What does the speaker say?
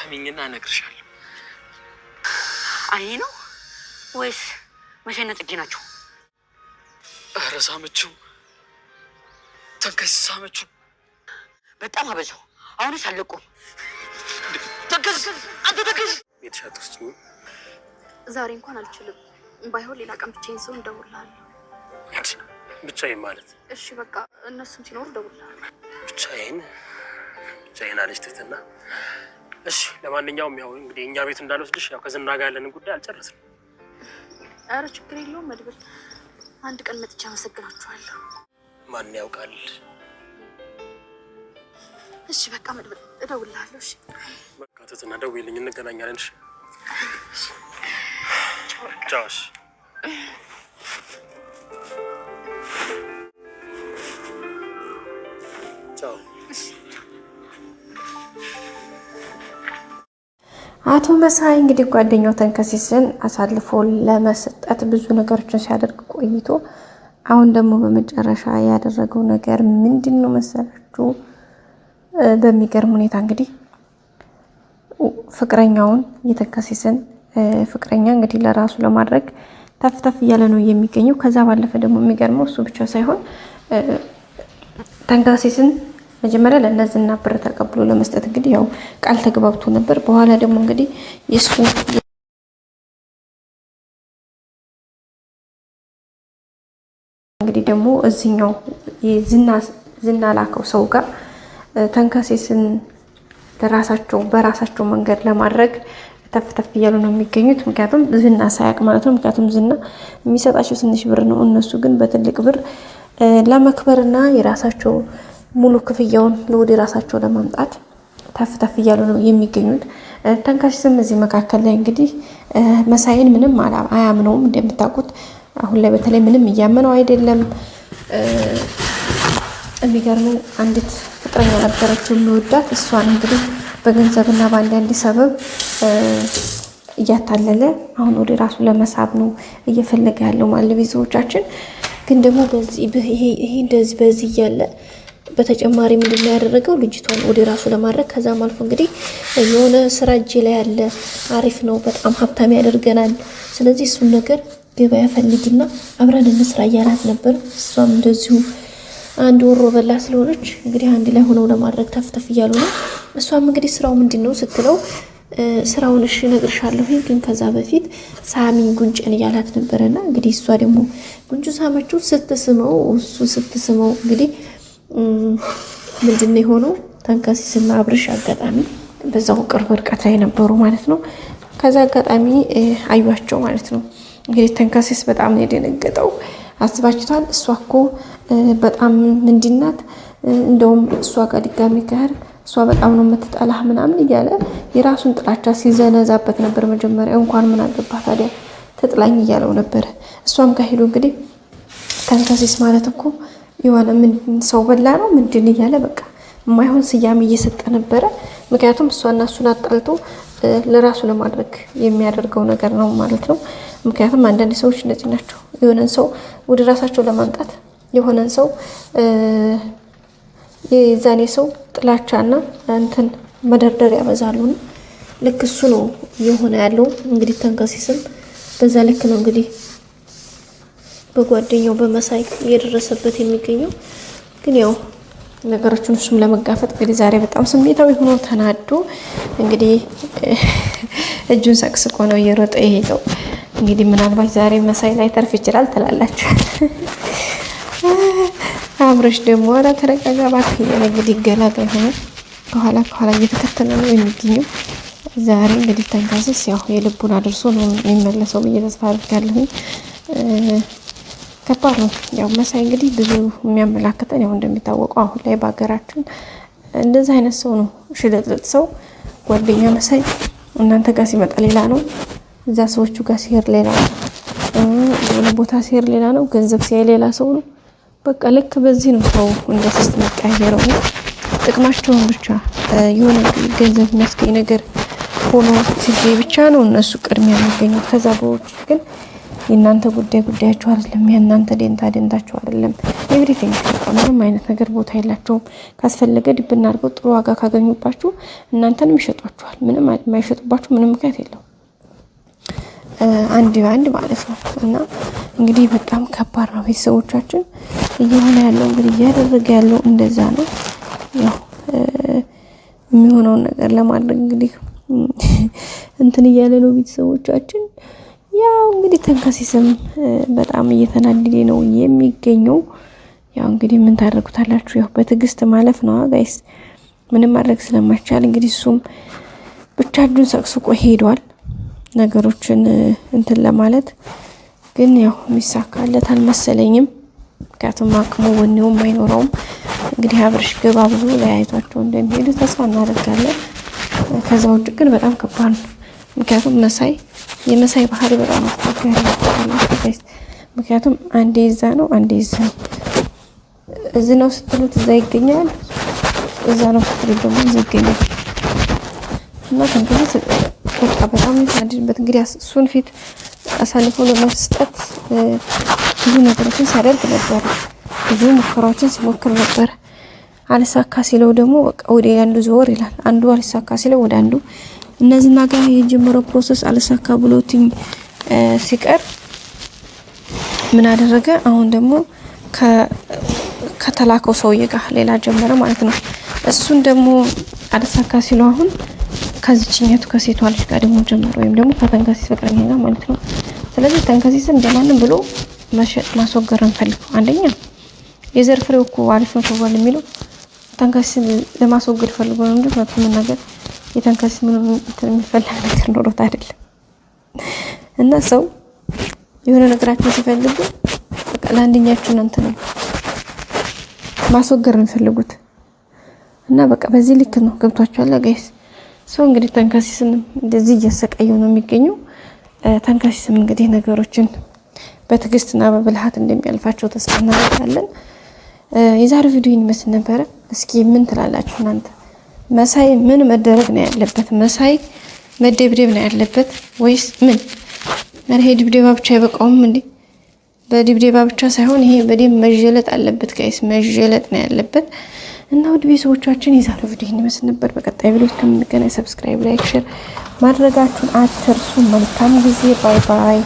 ስሚኝና እነግርሻለሁ። አይ ነው ወይስ መቼና ጥጌ ናቸው? ኧረ ሳመችው፣ ተንከስ ሳመችው። በጣም አበዛው። አሁንስ አለቁም። ተንከስ አንተ ተንከስ። ቤትሽ አትወስጂኝም? ዛሬ እንኳን አልችልም። ባይሆን ሌላ ቀን ብቻዬን ሰው እንደውልሃለሁ። ብቻዬን ማለት? እሺ በቃ እነሱም ሲኖሩ እደውልልሃለሁ። ብቻዬን አለች ትህትና። እሺ ለማንኛውም ያው እንግዲህ እኛ ቤት እንዳልወስድሽ ያው ከዝና ጋር ያለንን ጉዳይ አልጨረስንም። ኧረ ችግር የለውም መድብል፣ አንድ ቀን መጥቼ አመሰግናችኋለሁ። ማን ያውቃል? እሺ በቃ መድብል እደውልልሃለሁ። እሺ በቃ ትህትና ደውይልኝ፣ እንገናኛለን። እሺ ቻው። እሺ ቻው። አቶ መሳይ እንግዲህ ጓደኛው ተንከሲስን አሳልፎ ለመስጠት ብዙ ነገሮችን ሲያደርግ ቆይቶ አሁን ደግሞ በመጨረሻ ያደረገው ነገር ምንድነው መሰላችሁ? በሚገርም ሁኔታ እንግዲህ ፍቅረኛውን የተንከሲስን ፍቅረኛ እንግዲህ ለራሱ ለማድረግ ተፍተፍ እያለ ነው የሚገኘው። ከዛ ባለፈ ደግሞ የሚገርመው እሱ ብቻ ሳይሆን ተንከሲስን መጀመሪያ ለነዝና ብር ተቀብሎ ለመስጠት እንግዲህ ያው ቃል ተግባብቶ ነበር። በኋላ ደግሞ እንግዲህ የሱ እንግዲህ ደግሞ እዚህኛው ዝና ላከው ሰው ጋር ተንከሲስን በራሳቸው መንገድ ለማድረግ ተፍተፍ እያሉ ነው የሚገኙት። ምክንያቱም ዝና ሳያቅ ማለት ነው። ምክንያቱም ዝና የሚሰጣቸው ትንሽ ብር ነው፣ እነሱ ግን በትልቅ ብር ለመክበርና የራሳቸው ሙሉ ክፍያውን ወደ ራሳቸው ለማምጣት ተፍተፍ እያሉ ነው የሚገኙት። ተንከሲስም እዚህ መካከል ላይ እንግዲህ መሳይን ምንም አያምነውም። እንደምታውቁት አሁን ላይ በተለይ ምንም እያመነው አይደለም። የሚገርመው አንዲት ፍቅረኛ ነበረችው የሚወዳት፣ እሷን እንግዲህ በገንዘብና በአንዳንድ ሰበብ እያታለለ አሁን ወደ ራሱ ለመሳብ ነው እየፈለገ ያለው ማለት ቤተሰቦቻችን። ግን ደግሞ ይሄ እንደዚህ በዚህ እያለ በተጨማሪ ምንድነው ያደረገው? ልጅቷን ወደ ራሱ ለማድረግ ከዛም አልፎ እንግዲህ የሆነ ስራ እጅ ላይ ያለ አሪፍ ነው፣ በጣም ሀብታም ያደርገናል። ስለዚህ እሱን ነገር ገበያ ፈልጊና አብረን እንስራ እያላት ነበር። እሷም እንደዚሁ አንድ ወሮ በላ ስለሆነች እንግዲህ አንድ ላይ ሆነው ለማድረግ ተፍተፍ እያሉ ነው። እሷም እንግዲህ ስራው ምንድነው ስትለው ስራውን እሺ እነግርሻለሁ፣ ግን ከዛ በፊት ሳሚ ጉንጭን እያላት ነበረና እንግዲህ እሷ ደግሞ ጉንጩ ሳመችው። ስትስመው እንግዲህ ምንድነው የሆነው? ተንከሲስና አብርሽ አጋጣሚ በዛው ቅርብ ርቀት ላይ ነበሩ ማለት ነው። ከዛ አጋጣሚ አዩዋቸው ማለት ነው። እንግዲህ ተንከሲስ በጣም ነው የደነገጠው። አስባችቷል። እሷ እኮ በጣም ምንድናት፣ እንደውም እሷ ጋር ድጋሚ ጋር እሷ በጣም ነው የምትጠላህ ምናምን እያለ የራሱን ጥላቻ ሲዘነዛበት ነበር። መጀመሪያ እንኳን ምን አገባ ታዲያ ትጥላኝ እያለው ነበር። እሷም ጋር ሄዶ እንግዲህ ተንከሲስ ማለት እኮ የሆነ ምን ሰው በላ ነው ምንድን እያለ በቃ የማይሆን ስያሜ እየሰጠ ነበረ። ምክንያቱም እሷና እሱን አጣልቶ ለራሱ ለማድረግ የሚያደርገው ነገር ነው ማለት ነው። ምክንያቱም አንዳንድ ሰዎች እንደዚህ ናቸው። የሆነን ሰው ወደ ራሳቸው ለማምጣት የሆነን ሰው የዛኔ ሰው ጥላቻና እንትን መደርደር ያበዛሉ። ልክ እሱ ነው የሆነ ያለው እንግዲህ ተንከሲስም በዛ ልክ ነው እንግዲህ በጓደኛው በመሳይ እየደረሰበት የሚገኘው። ግን ያው ነገሮችን እሱም ለመጋፈጥ እንግዲህ ዛሬ በጣም ስሜታዊ ሆኖ ተናዶ እንግዲህ እጁን ሰቅስቆ ነው እየሮጠ የሄደው። እንግዲህ ምናልባት ዛሬ መሳይ ላይ ተርፍ ይችላል ትላላችሁ። አብርሽ ደግሞ ኧረ ተረጋጋ እባክህ እያለ እንግዲህ ገላጋይ ሆኖ ከኋላ እየተከተለ ነው የሚገኘው። ዛሬ እንግዲህ ተንከሲስ ያው የልቡን አድርሶ ነው የሚመለሰው ብዬ ተስፋ አድርጋለሁ። ከባድ ነው። ያው መሳይ እንግዲህ ብዙ የሚያመላክተን ያው እንደሚታወቀው አሁን ላይ በሀገራችን እንደዚህ አይነት ሰው ነው፣ ሽልጥልጥ ሰው ጓደኛ መሳይ እናንተ ጋር ሲመጣ ሌላ ነው፣ እዛ ሰዎቹ ጋር ሲሄድ ሌላ ነው፣ የሆነ ቦታ ሲሄድ ሌላ ነው፣ ገንዘብ ሲያይ ሌላ ሰው ነው። በቃ ልክ በዚህ ነው ሰው እንደ ስስት የሚቀያየረው። ጥቅማቸውን ብቻ የሆነ ገንዘብ የሚያስገኝ ነገር ሆኖ ሲገኝ ብቻ ነው እነሱ ቅድሚያ የሚገኙት። ከዛ በውጭ ግን የእናንተ ጉዳያችሁ አይደለም። የእናንተ ደንታችሁ አይደለም። ኤቭሪቲንግ ምንም አይነት ነገር ቦታ የላቸውም። ካስፈለገ ዲብ እናድርገው ጥሩ ዋጋ ካገኙባችሁ እናንተንም ይሸጧችኋል። ምንም የማይሸጡባችሁ ምንም ምክንያት የለው። አንድ በአንድ ማለት ነው። እና እንግዲህ በጣም ከባድ ነው ቤተሰቦቻችን እየሆነ ያለው እንግዲህ እያደረገ ያለው እንደዛ ነው። ያው የሚሆነውን ነገር ለማድረግ እንግዲህ እንትን እያለ ነው ቤተሰቦቻችን። ያው እንግዲህ ተንከሲስም በጣም እየተናደደ ነው የሚገኘው። ያው እንግዲህ ምን ታደርጉታላችሁ? ያው በትዕግስት ማለፍ ነው ጋይስ። ምንም ማድረግ ስለማይቻል እንግዲህ እሱም ብቻ እጁን ሰቅስቆ ሄዷል ነገሮችን እንትን ለማለት ግን ያው የሚሳካለት አልመሰለኝም። ምክንያቱም አቅሙ ወኔውም አይኖረውም። እንግዲህ አብርሽ ገባ ብዙ ለያይቷቸው እንደሚሄዱ ተስፋ እናደርጋለን። ከዛ ውጭ ግን በጣም ከባድ ነው። ምክንያቱም የመሳይ ባህሪ በጣም አስቸጋሪ ነው። ምክንያቱም አንዴ ይዛ ነው አንዴ ይዛ ነው። እዚህ ነው ስትሉት እዛ ይገኛል፣ እዛ ነው ስትሉት ደግሞ እዛ ይገኛል። እና ተንከሲስ በቃ በጣም የተናደድበት እንግዲህ እሱን ፊት አሳልፎ ለመስጠት ብዙ ነገሮችን ሲያደርግ ነበር። ብዙ ሙከራዎችን ሲሞክር ነበር። አልሳካ ሲለው ደግሞ በቃ ወደ አንዱ ዞር ይላል። አንዱ አልሳካ ሲለው ወደ አንዱ እነዚህና ጋር የጀመረው ፕሮሰስ አልሳካ ብሎትኝ ሲቀር ምን አደረገ? አሁን ደግሞ ከተላከው ሰውዬ ጋር ሌላ ጀመረ ማለት ነው። እሱን ደግሞ አልሳካ ሲለው አሁን ከዚችኛቱ ከሴቷ ልጅ ጋር ደግሞ ጀመረ፣ ወይም ደግሞ ከተንከሲስ ፍቅረኛ ጋር ማለት ነው። ስለዚህ ተንከሲስን እንደማንም ብሎ ማስወገር እንፈልገው። አንደኛ የዘር ፍሬው እኮ አሪፍ ነው ተባለ የሚለው ተንከሲስን ለማስወገድ ፈልጎ ነው እንጂ ምንም ነገር የተንከሲስ ምንም የሚፈልግ ነገር ኖሮት አይደለም። እና ሰው የሆነ ነገራችን ሲፈልጉ በቃ ለአንደኛችሁ እንትን ነው ማስወገር ነው የሚፈልጉት። እና በቃ በዚህ ልክ ነው። ገብቷችኋል ጋይስ? ሰው እንግዲህ ተንከሲስን እንደዚህ እያሰቃየው ነው የሚገኘው። ተንከሲስም እንግዲህ ነገሮችን በትዕግስትና በብልሃት እንደሚያልፋቸው ተስፋ እናደርጋለን። የዛሬው ቪዲዮ ይመስል ነበረ። እስኪ ምን ትላላችሁ እናንተ? መሳይ ምን መደረግ ነው ያለበት? መሳይ መደብደብ ነው ያለበት ወይስ ምን? ይሄ ድብደባ ብቻ አይበቃውም እንዴ? በድብደባ ብቻ ሳይሆን ይሄ በደም መጀለጥ አለበት ጋይስ፣ መጀለጥ ነው ያለበት። እና ውድ ቤተሰቦቻችን የዛሬው ቪዲዮ ይመስል ነበር። በቀጣይ ቪዲዮ እስከምንገናኝ ሰብስክራይብ፣ ላይክ፣ ሼር ማድረጋችሁን አትርሱ። መልካም ጊዜ። ባይ ባይ።